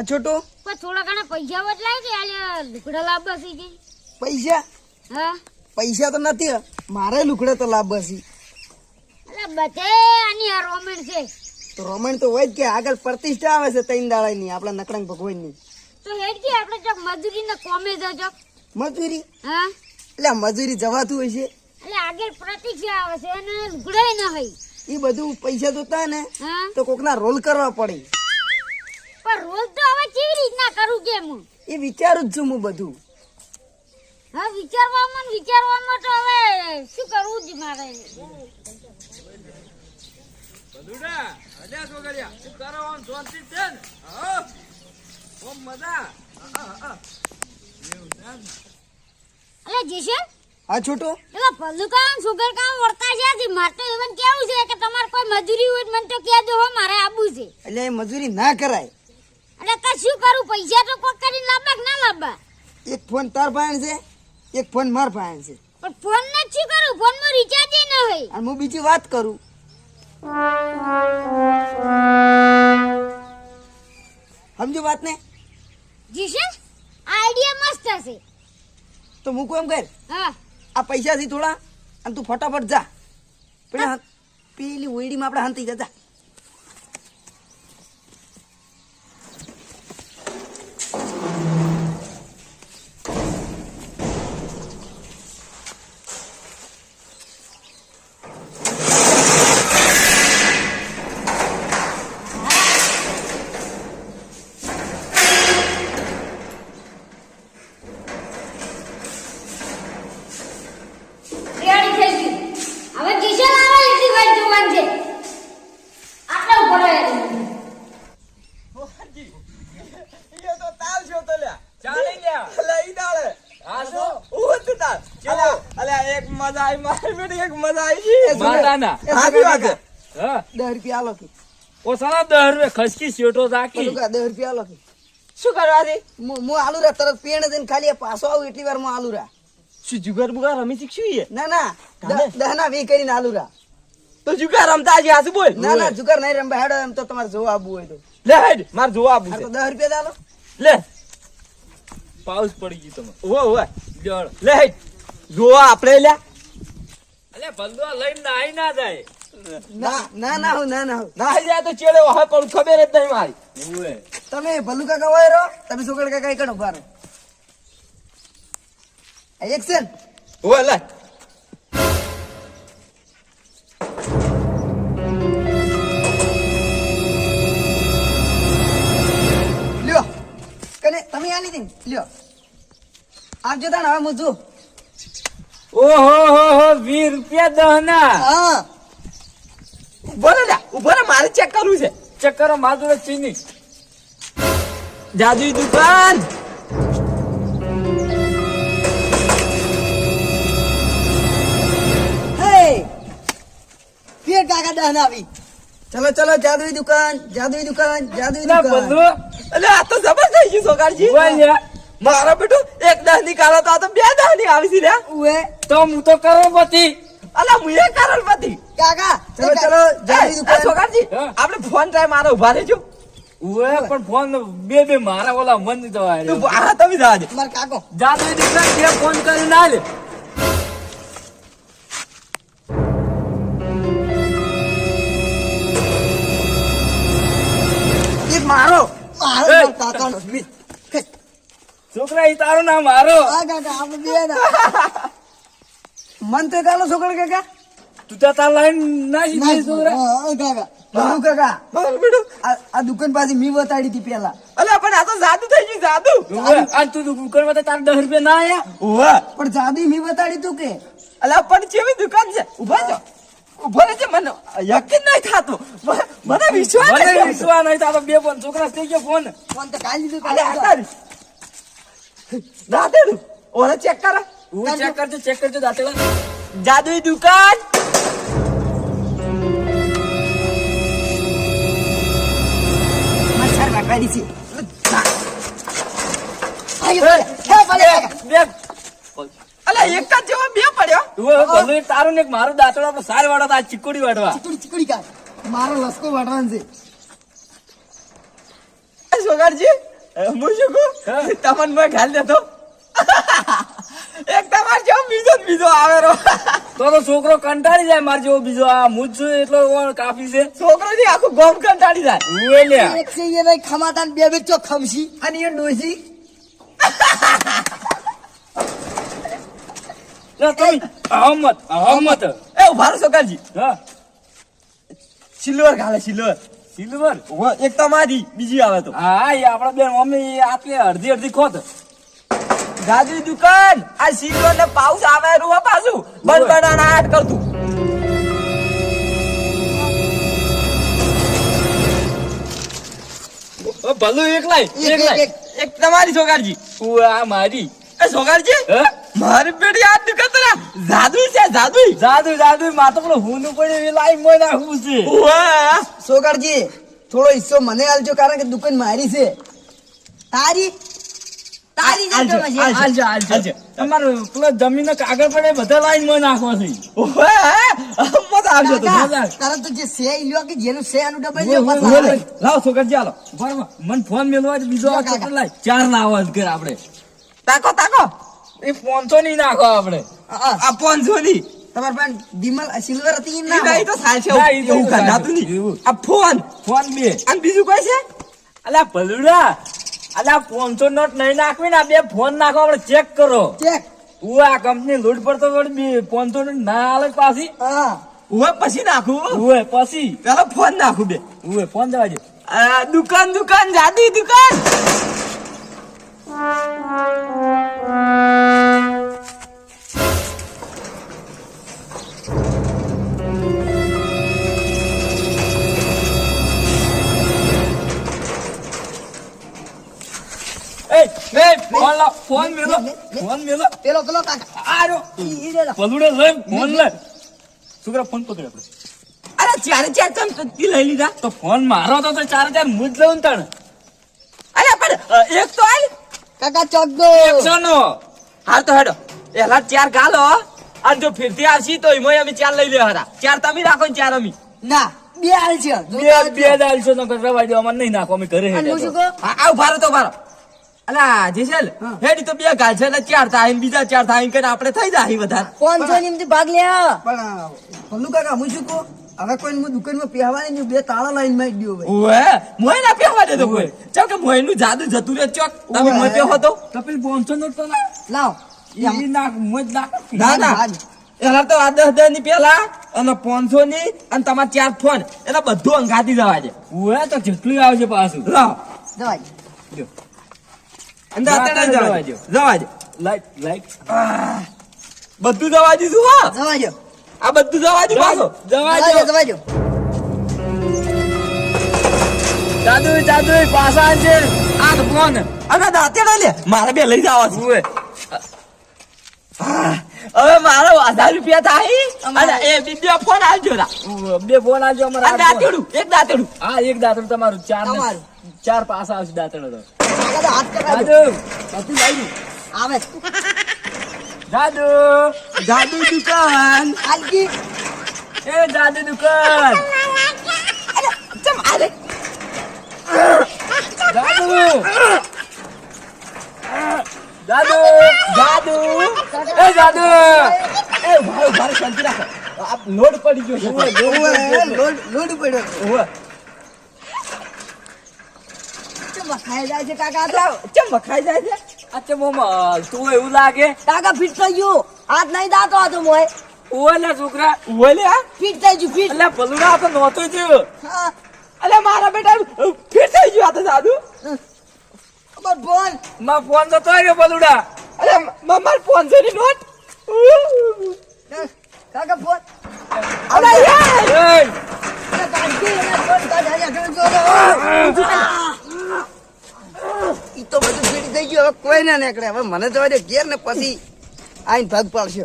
આ છોટો પણ થોડા ઘણા પૈસા બદલાય કે આલે લુગડા લાવવા છે કે પૈસા હા પૈસા તો નથી મારે લુકડે તો લાભ હશે. એટલે બધે આની આ રોમેન્ટ છે તો રોમણ તો હોય જ કે આગળ પ્રતિષ્ઠા આવે છે ત્રણ દાડાની આપણા નકળંગ ભગવાનની. તો હેડ કે આપણે ચોક મજૂરી ને કોમે જજો. મજૂરી હા એટલે મજૂરી જવાતું હોય છે એટલે આગળ પ્રતિષ્ઠા આવે છે અને લુગડાય ન હોય. એ બધું પૈસા તો તા ને હા તો કોકના રોલ કરવા પડે. પણ રોજ તો હવે કેવી રીતના કરું કેમ હું એ વિચારું જ છું હું બધું. હા વિચારવામાં તો હવે શું કરવું જ મારે. બધુડા અલ્યા છોકરિયા શું કરો આમ શાંતિ છે ને હા ઓમ મજા અલે જીશે હા છોટો એલા પલ્લુકાન સુગર કામ વર્તા છે મારે તો એવન કેવું છે કે તમારે કોઈ મજૂરી હોય મને તો કહેજો હો મારે આબુ છે. એટલે એ મજૂરી ના કરાય. એટલે તો શું કરું પૈસા તો કોક કરીને લાવવા કે ના લાવવા. એક ફોન તાર પાસે છે એક ફોન માર પાસે છે પણ ફોન ને શું કરું ફોન માં રિચાર્જ ન હોય. અને હું બીજી વાત કરું સમજો વાત ને. જીશે આઈડિયા મસ્ત છે. તો મૂકો એમ કર હા આ પૈસા થી થોડા અને તું ફટાફટ જા પેલી ઓયડીમાં આપણે હાંતી જતા. રેડી થઈ ગયું હવે જીશે લાવે એટલી વાત જોવાન છે આટલા ઉપર એ તો તાલ છો તો લ્યા ચાલી લ્યા અલે ઈ દાડે હા તો ઓ તો તાલ અલે એક મજા આવી મારી બેટી એક મજા આવી એ માતાના આવી વાત છે. હા 10 રૂપિયા આલો કે ઓ સાલા 10 રૂપિયા ખસકી શેટો રાખી પેલું કા 10 રૂપિયા આલો કે શું કરવાથી હું આલુ રા તરત પેણ દઈને ખાલી પાછો આવું એટલી વાર હું આલુ રા. શું જુગાર બુગાર રમી શીખ્યું એ ના ના 10 ના 20 કરીને આલુ રા. તો જુગાર રમતા આજે હાસુ બોલ ના ના જુગાર નહીં રંબા હેડો એમ તો તમારે જોવા આવવું હોય તો. લે હેડ માર જોવા આપું આ છે તો 10 રૂપિયા આલો. લે પાઉસ પડી ગઈ તમે ઓ જળ લે હેડ જોવા આપણે લ્યા અલે ભલદો લઈને નાઈ ના જાય ના ના ના હું ના ના હું. નાઈ જાય તો ચેડે હવે પણ ખબર જ નહીં મારી ઓએ તમે ભલ્લુ કાકા હોય રહો તમે સુગડ કાકા એકડ ઉભા રહો. એક્શન ઓએ લે લ્યો કને તમે આની દે લ્યો આવજો તાણ હવે હું જો. ઓહો હો હો 20 રૂપિયા દહના હા બોલે લે ઉભો રે મારે ચેક કરવું છે ચેક કરો માધુર ચીની જાદુઈ દુકાન હે ફેર કાકા દહન આવી. ચલો ચલો જાદુઈ દુકાન જાદુઈ દુકાન જાદુઈ લા દુકાન. બંધુ અલે આ તો જબર થઈ ગયું સોકારજી મારો બેટો એક 10 ની કાળો તો આ તો 2 10 ની આવી છે લે ઉએ તો હું તો કરોડપતિ અલા હું એ કરોડપતિ કાકા ચલો ચલો જાદુઈ દુકાન. સોકારજી આપણે ફોન ટ્રાય મારો ઉભા રહેજો ઓએ પણ ફોન બે મારા ઓલા મન તો આ તમે જાજે માર કાકો જાદુઈ દુકાન જે ફોન કરી ના લે એ મારો મારો એ. માર કાકાનો. છોકરા ઈ તારું નામ મારો આ કાકા આપણે બે ના મન તો કાલો છોકરો કાકા તું તો તાર લાઈન નાખી દે છોકરા હા કાકા ભલ્લુ કાકા મારો બેટો આ દુકાન પાસે મી બતાડી હતી પેલા. અલા પણ આ તો જાદુ થઈ ગયું જાદુ આ તું દુકાન માં તાર 10 રૂપિયા ના આયા ઓવા પણ જાદુ મી બતાડી તું કે અલા પણ કેવી દુકાન છે ઉભા છો ઉભા રહેજે મને યકીન નહીં થાતું મને વિશ્વાસ નહીં વિશ્વાસ નહીં થાતો બે ફોન છોકરા થઈ ગયો ફોન ફોન તો કાઢી દીધું અલે કાકા. આતારી દાદેડું ઓરે ચેક કર હું ચેક કરજો દાદેડા જાદુઈ દુકાન મચ્છર કાઢી છે. બે અલા એક જ જેવો બે પડ્યો ભલે તારું ને મારું દાંતડો આપણે સાર વાળો આ ચીકુડી વાળવા ચીકડી કાઢ મારો લસકો વાટવાનું છે. સોગારજી હું શું કહું તમને મેં ઘાલ દેતો એક તમાર જેવો બીજો ને બીજો આવે રો તો છોકરો કંટાળી જાય મારે જેવો બીજો આ હું જ છું એટલો કાફી છે છોકરો ની આખું ગોમ કંટાળી જાય ઉએ લ્યા એક છે એ નહીં ખમાતા ને બે ચો ખમસી અને એ ડોસી અહમદ એ ઉભા રહો છોકરાજી હા સિલ્વર ઘાલે સિલ્વર સિલ્વર એક તમારી બીજી આવે તો હા એ આપડા બેન મમ્મી આટલી અડધી અડધી ખોત ગાજરી દુકાન આ સિલ્વર ને પાઉસ આવે રૂ પાછું બંધ બનાના આટ કરતું ભલું એકલાય એકલાય એક તમારી છોકરાજી આ મારી એ છોકરાજી હા મારી પેઢી આ દુકાન તો જાદુ છે જાદુ જાદુ જાદુ માતો પેલો હુનું પડ્યું એ લાઈ મોય નાખવું છે વાહ સોગરજી થોડો હિસ્સો મને આલજો કારણ કે દુકાન મારી છે તારી તારી જ આલજો, ગમે છે. આલજો. હાલજો. તમારે પેલો જમીન કાગળ પડે બધા લાઈન મોય નાખવા છે વાહ મજા આવશે તો કાકા, તારે તો જે સે લ્યો કે જેનું સે આનું ડબલ લ્યો ઉભો, પાછા ઉભો, આવે. લાવો છોકરાજી હાલો બરાબર મને ફોન મેળવા જ બીજો આ કાકા. લાય ચાર લાવવા જ ઘર આપણે તાકો તાકો એ ફોન તો નહીં નાખો આપણે હા, આ પોનસો ની તમારે પણ દિમલ સિલ્વર હતી એમ ઈ ના નહીં તો સાલ છે ના, ઈ તો એવું સાલ છે. કાઢાતું નહીં એવું. આ ફોન ફોન બે અને બીજું કોઈ છે અલ્યા ભલુડા અલ્યા 500 નોટ નહીં નાખવી ને આ બે ફોન નાખો આપણે ચેક કરો ચેક ઉવા આ કંપની લૂંટ પર તો વળી 500 નોટ ના આલે પાછી હા ઉવે પછી નાખું ઉવે પછી પેલો ફોન નાખું બે ઉવે ફોન જવા દે આ દુકાન દુકાન જાદી દુકાન એ ફોન લા ફોન મેલો ફોન મેલો પેલો કાકા આરો ઈ લે લો. ભલુડા લઈ ફોન લે છોકરા ફોન પકડ આપણે અરે ચારે ચાર ચમચી લઈ લીધા તો ફોન મારો તો ચાર મુજ લઉં ને તણ અરે પણ એક તો આલ કાકા ચોક દો એકસોનો હાલ તો હેડો એલા ચાર ગાલો અને જો ફિરતી આવશી તો એમાં અમે ચાર લઈ લે હરા ચાર તમે રાખો ને ચાર અમે ના બે હાલ છે બે દાલ છો તો રવા દો અમાર નહીં નાખો અમે ઘરે અને હું શું કહું હા આવ ભારો તો ભારો અલા જેસલ હા. હેડી તો બે ગાલ છે એટલે ચાર થાય ને બીજા ચાર થાય કે આપણે થઈ જાય વધારે 500 ની એમથી ભાગ લે પણ ભલ્લુ કાકા હું શું કહું હવે કોઈ હું દુકાનમાં પહેવાની નહીં બે તાળા લાઈન માં દો ભાઈ ઓએ મોય ના પેવા દે તો કોઈ ચાલ કે મોય નું જાદુ જતું રે ચોક તમે ઓવે. મોય પેવો તો કપિલ 500 નોટ તો ના લાવ ઈ નાખ મુજ નાખ ના ના એલા તો આ 10 ની પેલા અને 500 ની અને તમાર ચાર ફોન એટલે બધું અંગાતી જવા દે ઉવે તો જેટલું આવશે પાછું લાવ જવાય અંદર અત્યારે જવા જવા દો. દે જવા દે લાઈક બધું જવા દીધું હો જવા દો આ બધું જવા દીધું પાછો જવા જવા દો દો જવા દો જાદુ પાછા છે આ તો ફોન અને દાંતેડા લે મારે બે લઈ જવા છે ઉવે હવે મારો 1000 રૂપિયા થાય અને એ બીજો ફોન આવજો રા બે ફોન આવજો અને અમારા દાંતેડું એક દાંતેડું હા એક દાંતડું તમારું તમારું. ચાર પાછા આવશે દાંતડો તો કાકા હાથ કરાવી જાદુ બધું લાવી આવે જાદુ જાદુ દુકાન આલકી એ જાદુ દુકાન ચમ આલે જાદુ જાદુ જાદુ એ જાદુ એ ભાઈ શાંતિ રાખો આ લોડ પડી ગયો છે લોડ પડ્યો ઓવે ચમ ખાઈ જાય છે કાકા તો અલા, ચમ વખાઈ જાય છે અચ્છા મોમાં તું એવું લાગે કાકા ફિટ થઈ ગયું હાથ નહીં દાતો હતો મોય ઓલા છોકરા ઓલે આ ફિટ થઈ ગયું ફિટ અલ્યા પલુડા તો નહોતો જ હા અલે મારા બેટા ફિટ થઈ ગયો આ તો જાદુ અમાર બોલ માં ફોન તો ગયો પલુડા અલે માર 500 ની નોટ કાકા બોલ અલે યાર એ ઈ તો બધું ફિટ થઈ ગયું હવે કોઈ ના નીકળે હવે મને જવા દે ઘેર ને પછી આઈને ભાગ પાડશે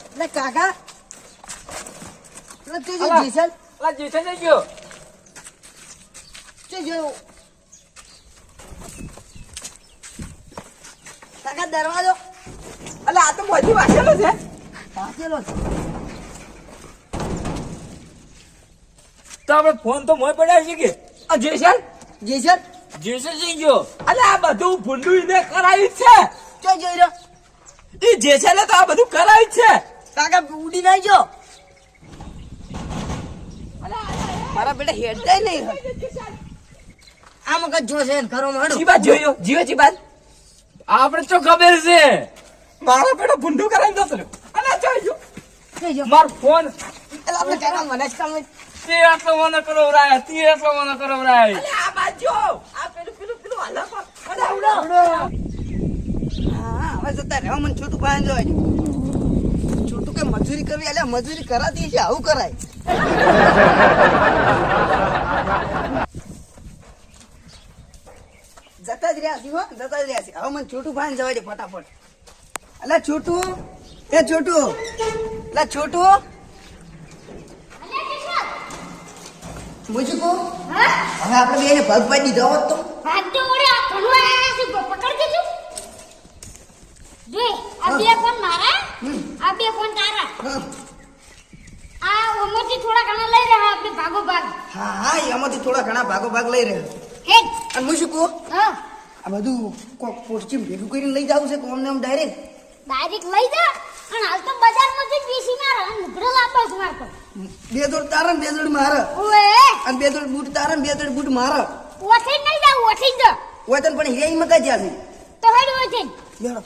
એટલે કાકા એટલે તે જો અલા. જીસલ અલા જીતે જઈ ગયો તે જો કાકા દરવાજો અલે આ તો મોજી વાગેલો છે પાકેલો છે તો આપણે ફોન તો મોય પડ્યા છે કે આ જેસન જેસર જેસર જઈ ગયો. અલે આ બધું ભૂંડું એને કરાવી છે. ચો જોઈ રહ્યો એ જેસને તો આ બધું કરાવી છે. કાકા ઉડી ના જો મારા બેટા હેડતા નહીં આ મગજ જોશે ને ખરો માડું જીવા જોયો જીવો જીવાન આપણે તો ખબર છે. મારા પેટો ભૂંડું કરાવી દો તો અલે જોયો જોઈ મારો ફોન એટલે આપણે કાકા મને જ કામ તે આટલો મને કરાવરાય, તે આટલો મને કરાવરાય. અલે આ બાજુ આ પેલું હાલા પર અલે આવડો હા હવે જતા રહેવા મને છોટું પાન જોઈ છોટું કે મજૂરી કરવી એટલે મજૂરી કરાતી છે આવું કરાય જતા જ રહ્યા છે હો જતા જ રહ્યા છે હવે મને છોટું પાન જવા દે ફટાફટ અલા છોટું એ છોટું અલા છોટું મુજકો હા હવે આપણે બેને ભાગ પાડી દીધો હોત તો હાથ તો ઓડે આ ઘણું આયા છે પકડ દેજો જોઈ આ બે ફોન મારા આ બે ફોન તારા હા આ ઓમોથી થોડા ઘણા લઈ રહ્યા આપણે ભાગો ભાગ હા હા એમાંથી થોડા ઘણા ભાગો ભાગ લઈ રહ્યો હેડ અને મુજકો હા આ બધું કોક પોસ્ટી ભેગું કરીને લઈ જાવું છે કોમ ને આમ ડાયરેક્ટ ડાયરેક્ટ લઈ જા અને હાલ તો બજારમાં જઈ બેસી મારે અને મુગડો લાવવા જ મારતો બે જોડ તારા ને બે જોડ મારે ઓએ અને બે જોડ બૂટ તારા ને બે જોડ બૂટ મારે ઓઠી નહીં જાવ ઓઠી જ હોય તને પણ હિરાઈ મકા જ્યાં છે તો હેડ ઓઠી બેડો